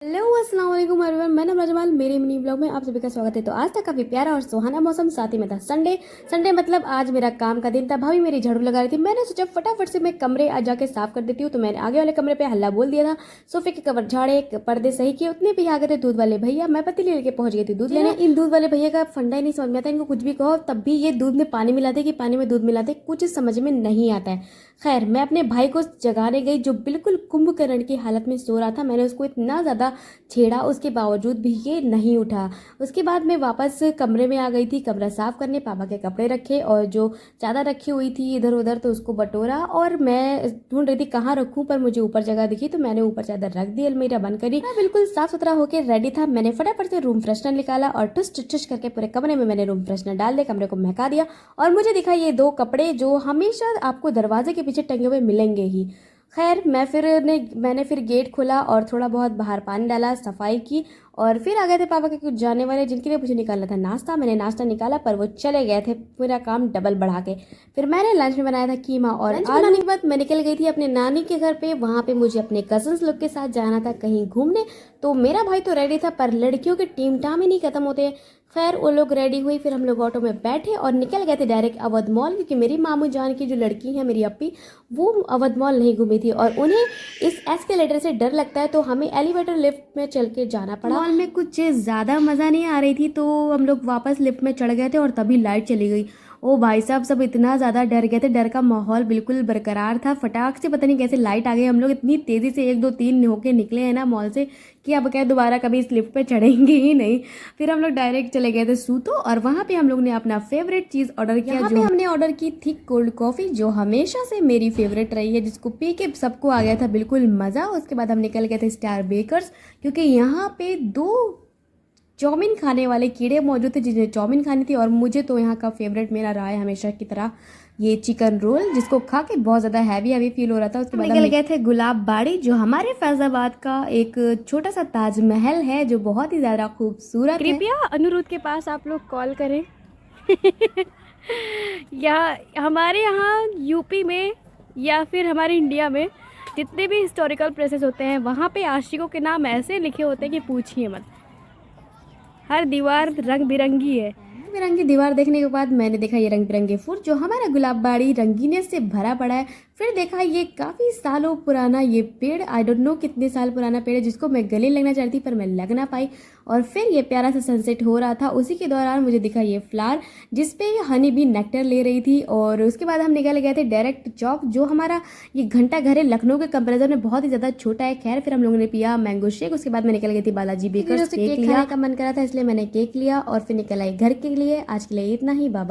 Hello अस्सलाम वालेकुम everyone, मैं नाम राजमाल। मेरे मिनी ब्लॉग में आप सभी का स्वागत है। तो आज तक काफ़ी प्यारा और सुहाना मौसम, साथ ही में था संडे। संडे मतलब आज मेरा काम का दिन था। भाभी मेरी झाड़ू लगा रही थी। मैंने सोचा फटाफट से मैं कमरे आ जाके साफ कर देती हूँ। तो मैंने आगे वाले कमरे पे हल्ला बोल दिया था, सोफे के कवर झाड़े, पर्दे सही किए। उतने भी आ गए थे दूध वाले भैया। मैं पतीली लेके पहुंच गई थी दूध लेने। इन दूध वाले भैया का फंडा ही नहीं समझ में आता। इनको कुछ भी कहो तब भी ये दूध में पानी मिलाते कि पानी में दूध मिलाते, कुछ समझ में नहीं आता है। खैर, मैं अपने भाई को जगाने गई जो बिल्कुल कुंभकर्ण की हालत में सो रहा था। मैंने उसको इतना ज़्यादा छेड़ा, उसके बावजूद भी ये नहीं उठा। उसके बाद मैं वापस कमरे में आ गई थी कमरा साफ करने। पापा के कपड़े रखे और जो चादर रखी हुई थी इधर उधर, तो उसको बटोरा और मैं ढूंढ रही थी कहाँ रखूँ, पर मुझे ऊपर जगह दिखी तो मैंने ऊपर चादर रख दी, अलमीरा बंद करी। मैं बिल्कुल साफ सुथरा होकर रेडी था। मैंने फटाफट से रूम फ्रेशनर निकाला और ठुस ठुस करके पूरे कमरे में मैंने रूम फ्रेशनर डाल दिया, कमरे को महका दिया। और मुझे दिखा ये दो कपड़े जो हमेशा आपको दरवाजे के पीछे टंगे हुए मिलेंगे ही। खैर, मैंने फिर गेट खोला और थोड़ा बहुत बाहर पानी डाला, सफाई की। और फिर आ गए थे पापा के कुछ जाने वाले जिनके लिए मुझे निकालना था नाश्ता। मैंने नाश्ता निकाला पर वो चले गए थे, पूरा काम डबल बढ़ा के। फिर मैंने लंच में बनाया था कीमा और लंच बनाने के बाद मैं निकल गई थी अपने नानी के घर पे। वहाँ पे मुझे अपने कजन्स लोग के साथ जाना था कहीं घूमने। तो मेरा भाई तो रेडी था पर लड़कियों के टीम टाम ही नहीं खत्म होते। खैर, वो लोग रेडी हुई, फिर हम लोग ऑटो में बैठे और निकल गए थे डायरेक्ट अवध मॉल, क्योंकि मेरी मामू जान की जो लड़की है मेरी अपी, वो अवध मॉल नहीं घूमी थी और उन्हें इस एस्केलेटर से डर लगता है। तो हमें एलिवेटर लिफ्ट में चल के जाना पड़ा। मॉल में कुछ ज़्यादा मज़ा नहीं आ रही थी तो हम लोग वापस लिफ्ट में चढ़ गए थे और तभी लाइट चली गई। ओ भाई साहब, सब इतना ज़्यादा डर गए थे। डर का माहौल बिल्कुल बरकरार था। फटाक से पता नहीं कैसे लाइट आ गई। हम लोग इतनी तेज़ी से 1 2 3 होके निकले हैं ना मॉल से कि अब क्या दोबारा कभी इस लिफ्ट पे चढ़ेंगे ही नहीं। फिर हम लोग डायरेक्ट चले गए थे सूतो और वहाँ पे हम लोग ने अपना फेवरेट चीज़ ऑर्डर किया। यहाँ पे हमने ऑर्डर की थिक कोल्ड कॉफ़ी जो हमेशा से मेरी फेवरेट रही है, जिसको पी के सबको आ गया था बिल्कुल मज़ा। उसके बाद हम निकल गए थे स्टार बेकर्स, क्योंकि यहाँ पे 2 चाउमीन खाने वाले कीड़े मौजूद थे जिन्हें चाउमीन खानी थी। और मुझे तो यहाँ का फेवरेट मेरा रहा है हमेशा की तरह ये चिकन रोल, जिसको खा के बहुत ज़्यादा हैवी हैवी फील हो रहा था। उसके बाद निकल गए थे गुलाब बाड़ी, जो हमारे फैजाबाद का एक छोटा सा ताजमहल है जो बहुत ही ज़्यादा खूबसूरत है। कृपया अनुरुद्ध के पास आप लोग कॉल करें। या हमारे यहाँ यूपी में या फिर हमारे इंडिया में जितने भी हिस्टोरिकल प्लेसेस होते हैं वहाँ पे आशिकों के नाम ऐसे लिखे होते हैं कि पूछिए मत। हर दीवार रंग बिरंगी है। बिरंगी दीवार देखने के बाद मैंने देखा ये रंग बिरंगे फूल जो हमारा गुलाब बाड़ी रंगीनेस से भरा पड़ा है। फिर देखा ये काफ़ी सालों पुराना ये पेड़, आई डोंट नो कितने साल पुराना पेड़ है, जिसको मैं गले लगना चाहती पर मैं लग ना पाई। और फिर ये प्यारा सा सनसेट हो रहा था। उसी के दौरान मुझे दिखा ये फ्लावर जिसपे ये हनी बी नेक्टर ले रही थी। और उसके बाद हम निकल गए थे डायरेक्ट चौक, जो हमारा ये घंटा घर है लखनऊ के कंपेरिजन में बहुत ही ज़्यादा छोटा है। खैर, फिर हम लोगों ने पिया मैंगो शेक। उसके बाद मैं निकल गई थी बालाजी बेकर्स। केक खाने का मन करा था इसलिए मैंने केक लिया और फिर निकल आई घर के लिए। आज के लिए इतना ही, बाबा।